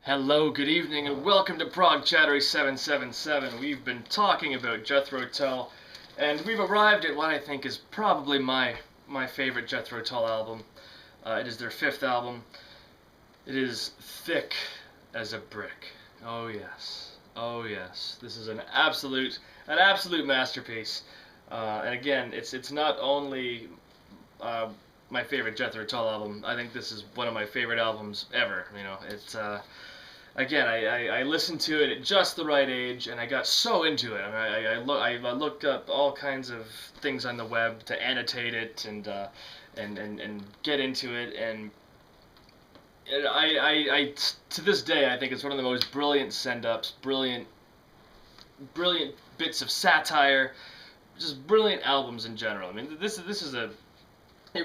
Hello, good evening, and welcome to Prog Chattery 777. We've been talking about Jethro Tull, and we've arrived at what I think is probably my favorite Jethro Tull album. It is their fifth album. It is thick as a brick. Oh yes, oh yes. This is an absolute masterpiece. And again, it's not only my favorite Jethro Tull album. I think this is one of my favorite albums ever. You know, it's again, I listened to it at just the right age, and I got so into it. I looked up all kinds of things on the web to annotate it and get into it, and to this day I think it's one of the most brilliant send-ups, brilliant bits of satire, just brilliant albums in general. I mean, this is it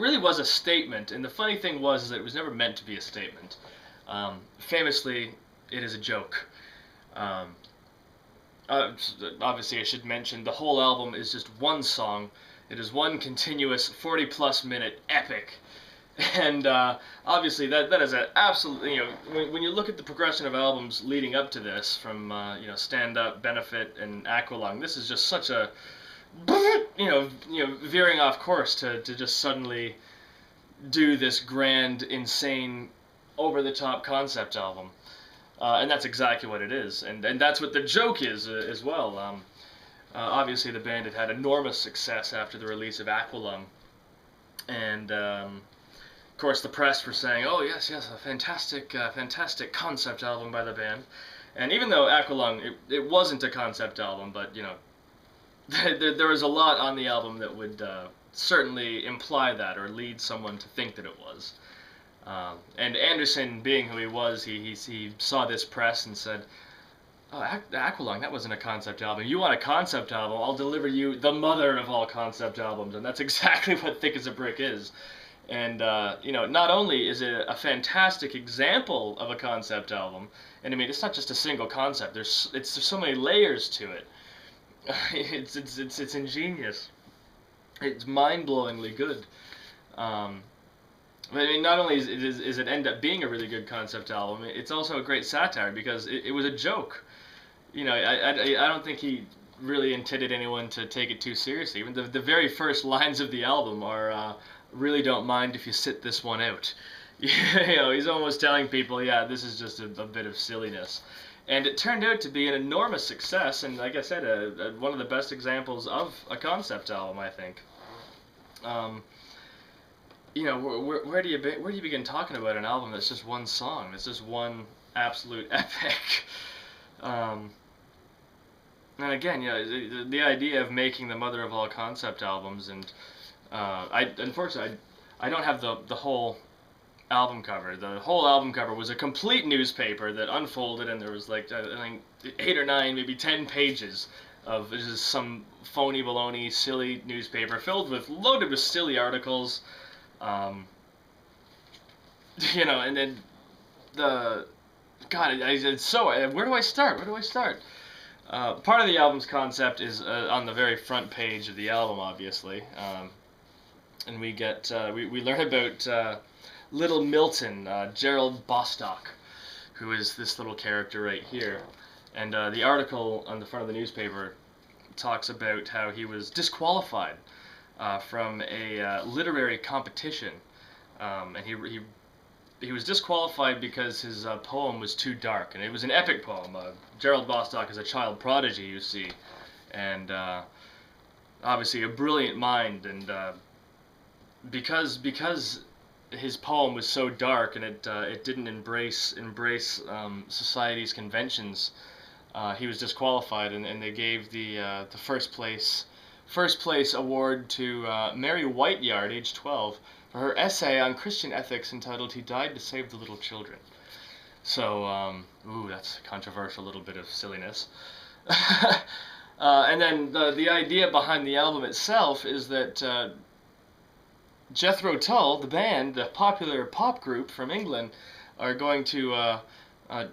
really was a statement, and the funny thing was is that it was never meant to be a statement. Famously, it is a joke. Obviously, I should mention the whole album is just one song. It is one continuous 40-plus minute epic, and obviously that is an absolute. You know, when you look at the progression of albums leading up to this, from Stand Up, Benefit, and Aqualung, this is just such a veering off course to just suddenly do this grand, insane, over-the-top concept album. And that's exactly what it is, and that's what the joke is as well. Obviously, the band had enormous success after the release of Aqualung, and of course the press were saying, "Oh yes, a fantastic concept album by the band." And even though Aqualung, it wasn't a concept album, but there was a lot on the album that would certainly imply that or lead someone to think that it was. And Anderson, being who he was, he saw this press and said, "Oh, Aqualung, that wasn't a concept album. You want a concept album? I'll deliver you the mother of all concept albums." And that's exactly what Thick as a Brick is. And not only is it a fantastic example of a concept album, and I mean, it's not just a single concept. There's so many layers to it. It's ingenious. It's mind-blowingly good. I mean, not only is it end up being a really good concept album, it's also a great satire because it was a joke. I don't think he really intended anyone to take it too seriously. Even the very first lines of the album are, "Really don't mind if you sit this one out." He's almost telling people, yeah, this is just a bit of silliness. And it turned out to be an enormous success, and like I said, one of the best examples of a concept album, I think. Where do you begin talking about an album that's just one song? It's just one absolute epic. And again, the idea of making the mother of all concept albums, and unfortunately I don't have the whole album cover. The whole album cover was a complete newspaper that unfolded, and there was like I think 8 or 9, maybe 10 pages of just some phony baloney, silly newspaper loaded with silly articles. And then where do I start? Part of the album's concept is on the very front page of the album, obviously, and we get we learn about Little Milton, Gerald Bostock, who is this little character right here, and the article on the front of the newspaper talks about how he was disqualified from a literary competition, and he was disqualified because his poem was too dark, and it was an epic poem. Gerald Bostock is a child prodigy, you see, and obviously a brilliant mind, and because his poem was so dark and it didn't embrace society's conventions, he was disqualified, and they gave the first place award to Mary Whiteyard, age 12, for her essay on Christian ethics entitled "He Died to Save the Little Children." So, that's a controversial little bit of silliness. And then the idea behind the album itself is that Jethro Tull, the band, the popular pop group from England, are going to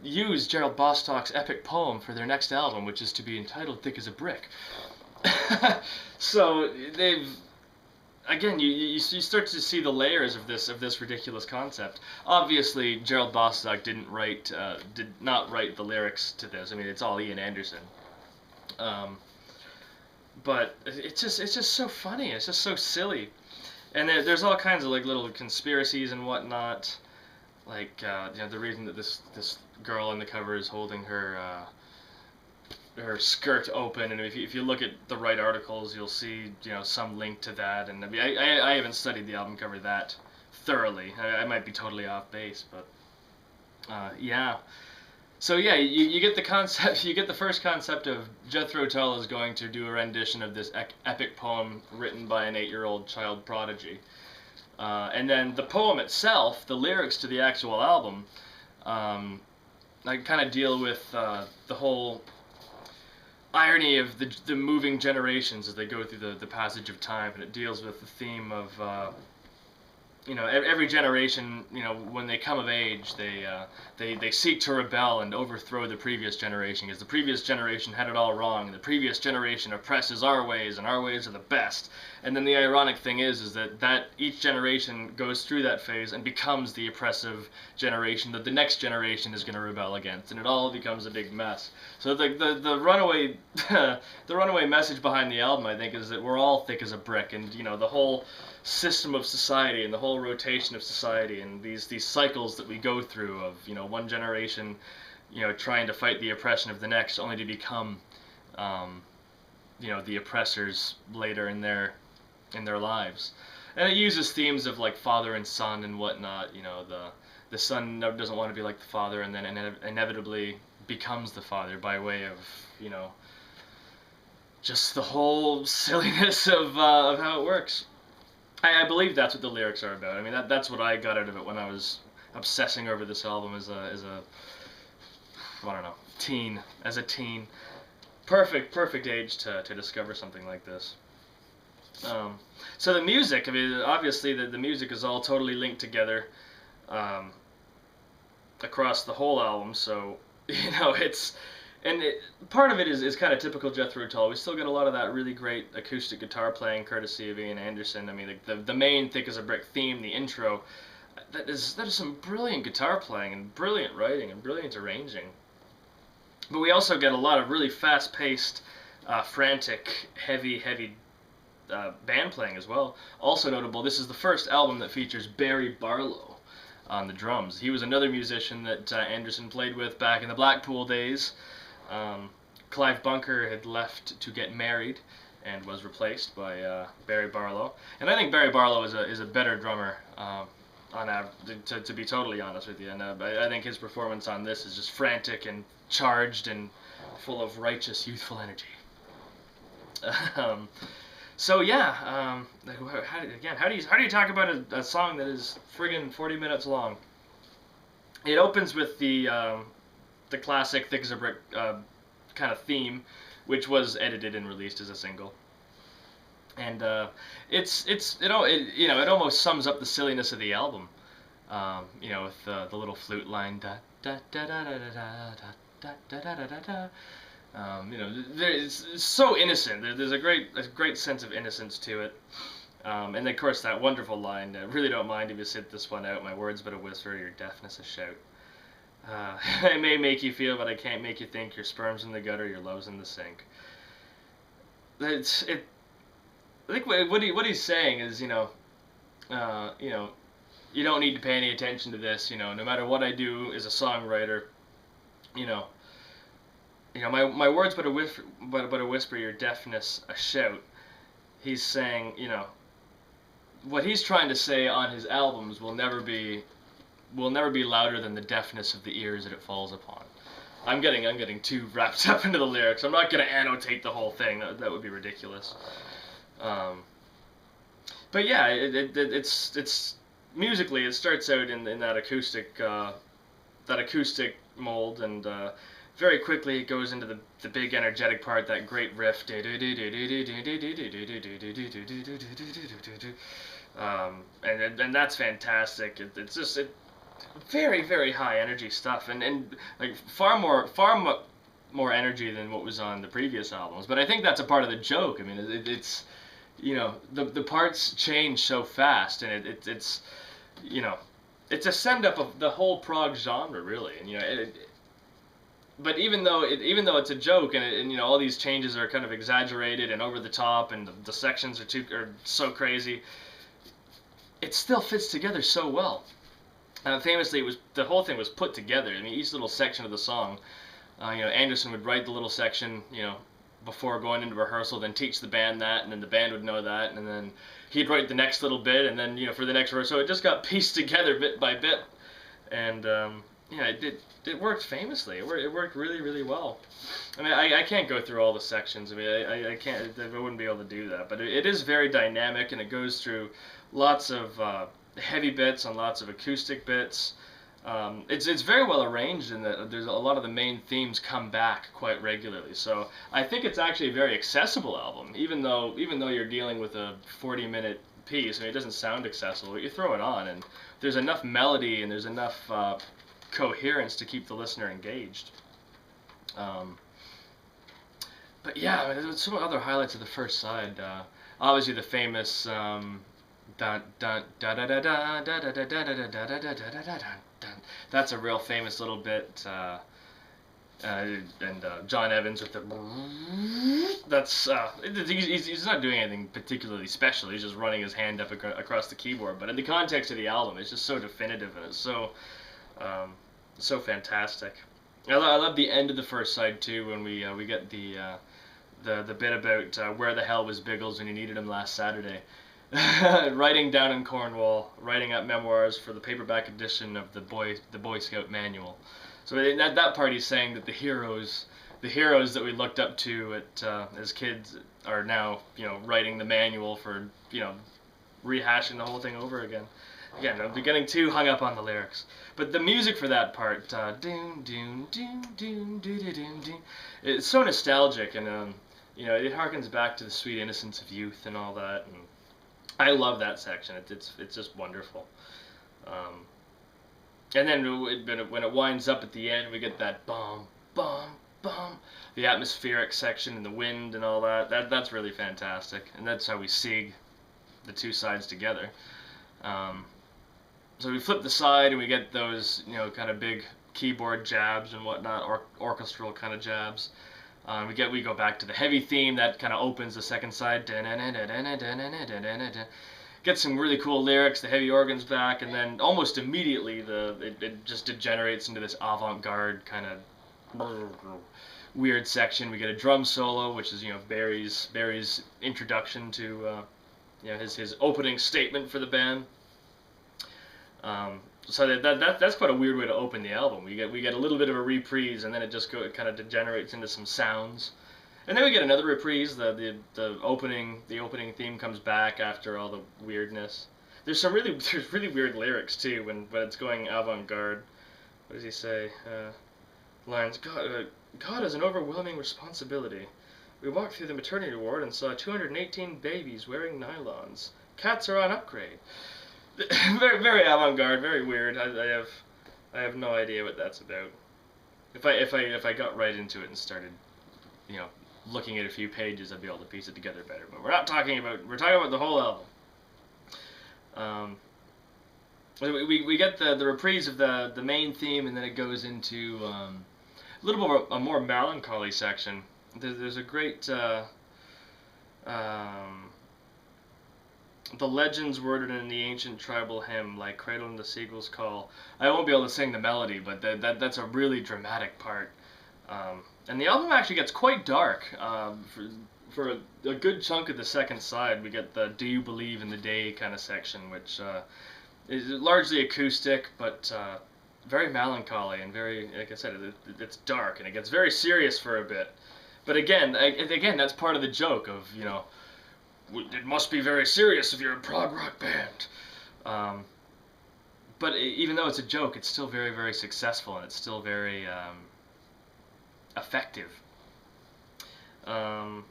use Gerald Bostock's epic poem for their next album, which is to be entitled "Thick as a Brick." So they've again, you start to see the layers of this ridiculous concept. Obviously, Gerald Bostock did not write the lyrics to this. I mean, it's all Ian Anderson. Um, but it's just so funny. It's just so silly, and there's all kinds of like little conspiracies and whatnot. Like the reason that this girl on the cover is holding her skirt open, and if you look at the right articles, you'll see some link to that. And I mean, I haven't studied the album cover that thoroughly. I might be totally off base, but yeah. So yeah, you get the concept. You get the first concept of Jethro Tull is going to do a rendition of this epic poem written by an 8-year-old child prodigy, and then the poem itself, the lyrics to the actual album, I kind of deal with the whole irony of the moving generations as they go through the passage of time, and it deals with the theme of every generation, when they come of age, they seek to rebel and overthrow the previous generation, because the previous generation had it all wrong, and the previous generation oppresses our ways, and our ways are the best. And then the ironic thing is that each generation goes through that phase and becomes the oppressive generation that the next generation is going to rebel against, and it all becomes a big mess. So the runaway the runaway message behind the album, I think, is that we're all thick as a brick, and the whole system of society and the whole rotation of society and these cycles that we go through of one generation trying to fight the oppression of the next, only to become the oppressors later in their lives. And it uses themes of like father and son and whatnot. The son doesn't want to be like the father, and then inevitably becomes the father by way of just the whole silliness of how it works. I believe that's what the lyrics are about. I mean, that's what I got out of it when I was obsessing over this album as a I don't know, teen. As a teen, perfect age to discover something like this. So the music, I mean, obviously the music is all totally linked together across the whole album. So part of it is kind of typical Jethro Tull. We still get a lot of that really great acoustic guitar playing, courtesy of Ian Anderson. I mean, the main thick as a brick theme, the intro, that is some brilliant guitar playing and brilliant writing and brilliant arranging. But we also get a lot of really fast-paced, frantic, heavy band playing as well. Also notable, this is the first album that features Barry Barlow on the drums. He was another musician that Anderson played with back in the Blackpool days. Clive Bunker had left to get married and was replaced by Barry Barlow. And I think Barry Barlow is a better drummer, to be totally honest with you. And I think his performance on this is just frantic and charged and full of righteous youthful energy. So yeah, how do you talk about a song that is friggin' 40 minutes long? It opens with the classic thick as a brick kind of theme, which was edited and released as a single. And it almost sums up the silliness of the album. With the little flute line, da da da da da da da da da da da da. It's so innocent. There's a great sense of innocence to it. And of course that wonderful line, I really don't mind if you sit this one out, my words but a whisper, your deafness a shout. I may make you feel, but I can't make you think, your sperm's in the gutter, your love's in the sink. I think what he's saying is, you don't need to pay any attention to this, no matter what I do as a songwriter, my words but a whisper, your deafness a shout. He's saying, what he's trying to say on his albums will never be louder than the deafness of the ears that it falls upon. I'm getting too wrapped up into the lyrics. I'm not going to annotate the whole thing. That would be ridiculous. But yeah, it's musically it starts out in that acoustic mold, and very quickly it goes into the big energetic part, that great riff. And that's fantastic. It's just very high energy stuff, and like far more energy than what was on the previous albums. But I think that's a part of the joke. I mean, it's the parts change so fast, and it's you know, it's a send up of the whole prog genre, really. And but even though it's a joke, and all these changes are kind of exaggerated and over the top, and the sections are so crazy, it still fits together so well. Famously, the whole thing was put together. I mean, each little section of the song, Anderson would write the little section, before going into rehearsal, then teach the band that, and then the band would know that, and then he'd write the next little bit, and then for the next verse. So it just got pieced together bit by bit, and it worked famously. It worked really, really well. I mean, I can't go through all the sections. I mean, I can't. I wouldn't be able to do that. But it is very dynamic, and it goes through lots of heavy bits and lots of acoustic bits. It's very well arranged in that there's a lot of the main themes come back quite regularly. So I think it's actually a very accessible album, even though you're dealing with a 40-minute piece. I mean, it doesn't sound accessible, but you throw it on, and there's enough melody and there's enough coherence to keep the listener engaged. But yeah, I mean, there's some other highlights of the first side. Obviously, the famous dun dun da da da da da da da da da da da da da da. That's a real famous little bit. And John Evans with the that's he's not doing anything particularly special. He's just running his hand up across the keyboard. But in the context of the album, it's just so definitive, and it's so fantastic. I love the end of the first side too, when we get the bit about where the hell was Biggles when you needed him last Saturday. Writing down in Cornwall, writing up memoirs for the paperback edition of the Boy Scout manual. So in that part, he's saying that the heroes that we looked up to as kids are now writing the manual for rehashing the whole thing over again. Again, I'm getting too hung up on the lyrics, but the music for that part, doon doon doon doon doon doon doon, it's so nostalgic, and it harkens back to the sweet innocence of youth and all that, and I love that section. It's just wonderful. And then when it winds up at the end, we get that bum bum bum, the atmospheric section and the wind and all that. That's really fantastic, and that's how we sieg the two sides together. So we flip the side and we get those kind of big keyboard jabs and whatnot, orchestral kind of jabs. We go back to the heavy theme that kind of opens the second side. Get some really cool lyrics. The heavy organ's back, and then almost immediately it just degenerates into this avant-garde kind of weird section. We get a drum solo, which is Barry's introduction to his opening statement for the band. So that's quite a weird way to open the album. We get a little bit of a reprise, and then it kind of degenerates into some sounds, and then we get another reprise. The opening theme comes back after all the weirdness. There's really weird lyrics too when it's going avant-garde. What does he say? Lines. God has an overwhelming responsibility. We walked through the maternity ward and saw 218 babies wearing nylons. Cats are on upgrade. Very, very avant-garde, very weird. I have no idea what that's about. If I got right into it and started, looking at a few pages, I'd be able to piece it together better. But we're talking about the whole album. We get the reprise of the main theme, and then it goes into a little more a more melancholy section. There's a great the legends worded in the ancient tribal hymn, like cradle in the seagull's call. I won't be able to sing the melody, but that's a really dramatic part. And the album actually gets quite dark. For a good chunk of the second side, we get the Do You Believe in the Day kind of section, which is largely acoustic, but very melancholy and very, like I said, it's dark, and it gets very serious for a bit. But again, that's part of the joke of, it must be very serious if you're a prog rock band. But even though it's a joke, it's still very, very successful, and it's still very effective. And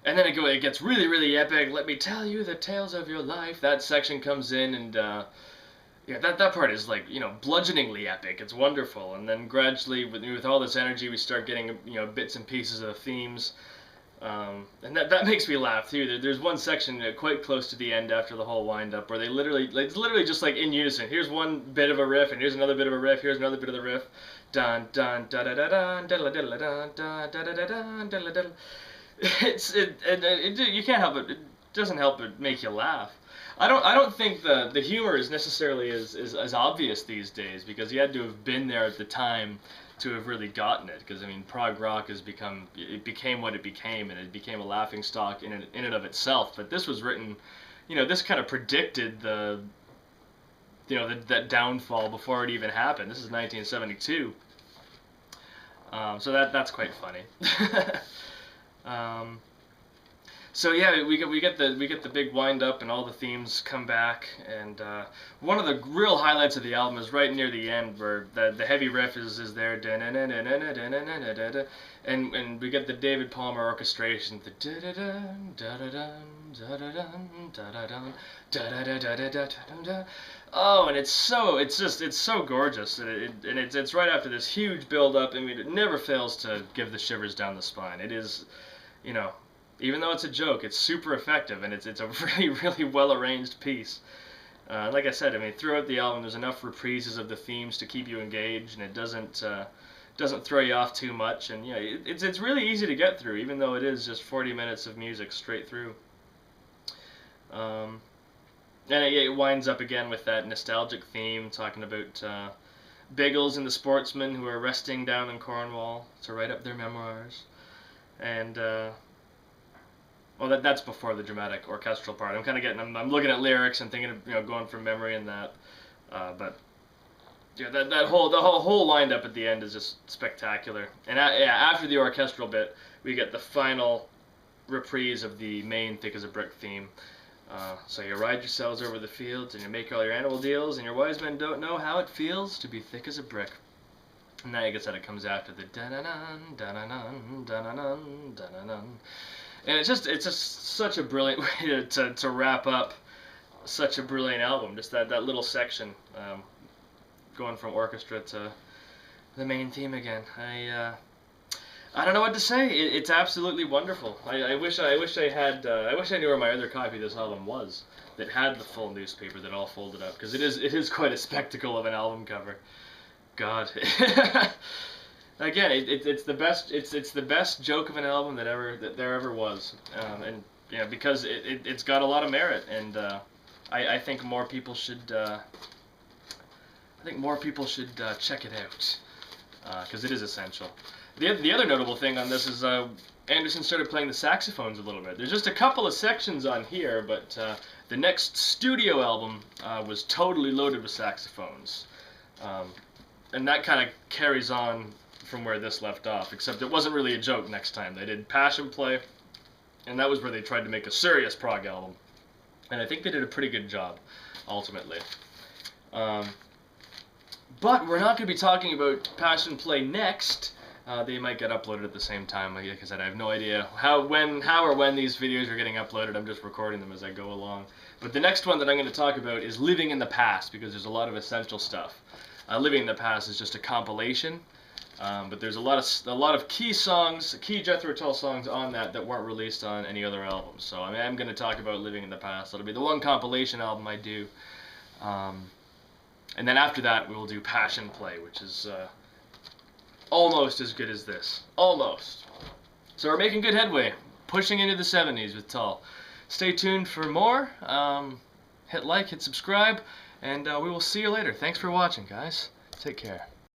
then it gets really, really epic. Let me tell you the tales of your life. That section comes in, and that part is like, bludgeoningly epic. It's wonderful. And then gradually, with all this energy, we start getting bits and pieces of the themes. And that makes me laugh too. There's one section quite close to the end after the whole wind up where they it's literally just like in unison. Here's one bit of a riff, and here's another bit of a riff. Here's another bit of the riff. Dun dun da da da dun da da da da dun da da da da da da. You can't help it. It doesn't help but make you laugh. I don't think the humor is necessarily as obvious these days, because you had to have been there at the time to have really gotten it, because I mean prog rock became what it became, and it became a laughing stock in and of itself. But this was written, this kind of predicted that downfall before it even happened. This is 1972, so that's quite funny. So yeah, we get the big wind up, and all the themes come back, and one of the real highlights of the album is right near the end, where the heavy riff is there, and we get the David Palmer orchestration, oh, and it's so gorgeous, and it's right after this huge build up. I mean, it never fails to give the shivers down the spine. It is, even though it's a joke, it's super effective, and it's a really, really well-arranged piece. Like I said, I mean, throughout the album, there's enough reprises of the themes to keep you engaged, and it doesn't throw you off too much. And it's really easy to get through, even though it is just 40 minutes of music straight through. And it winds up again with that nostalgic theme, talking about Biggles and the sportsmen who are resting down in Cornwall to write up their memoirs, and well, that's before the dramatic orchestral part. I'm kind of I'm looking at lyrics and thinking of going from memory and that, but yeah, the whole wind up at the end is just spectacular. And after the orchestral bit, we get the final reprise of the main "Thick as a Brick" theme. So you ride yourselves over the fields, and you make all your animal deals, and your wise men don't know how it feels to be thick as a brick. And then, like I said, it comes after the da-na-nun, da-na-nun, da-na-nun, da-na-nun. And it's just such a brilliant way to wrap up such a brilliant album. Just that little section, going from orchestra to the main theme again. I don't know what to say. It's absolutely wonderful. I wish I knew where my other copy of this album was that had the full newspaper that all folded up, because it is quite a spectacle of an album cover. God. Again, it's the best. It's the best joke of an album that there ever was, and because it's got a lot of merit, and I think more people should check it out, because it is essential. The other notable thing on this is Anderson started playing the saxophones a little bit. There's just a couple of sections on here, but the next studio album was totally loaded with saxophones, and that kind of carries on from where this left off, except it wasn't really a joke next time. They did Passion Play, and that was where they tried to make a serious prog album, and I think they did a pretty good job, ultimately. But we're not going to be talking about Passion Play next. They might get uploaded at the same time. Like I said, I have no idea how or when these videos are getting uploaded. I'm just recording them as I go along. But the next one that I'm going to talk about is Living in the Past, because there's a lot of essential stuff. Living in the Past is just a compilation. But there's a lot of key Jethro Tull songs on that weren't released on any other albums. So I am going to talk about Living in the Past. That'll be the one compilation album I do. And then after that, we will do Passion Play, which is almost as good as this. Almost. So we're making good headway, pushing into the 70s with Tull. Stay tuned for more. Hit like, hit subscribe, and we will see you later. Thanks for watching, guys. Take care.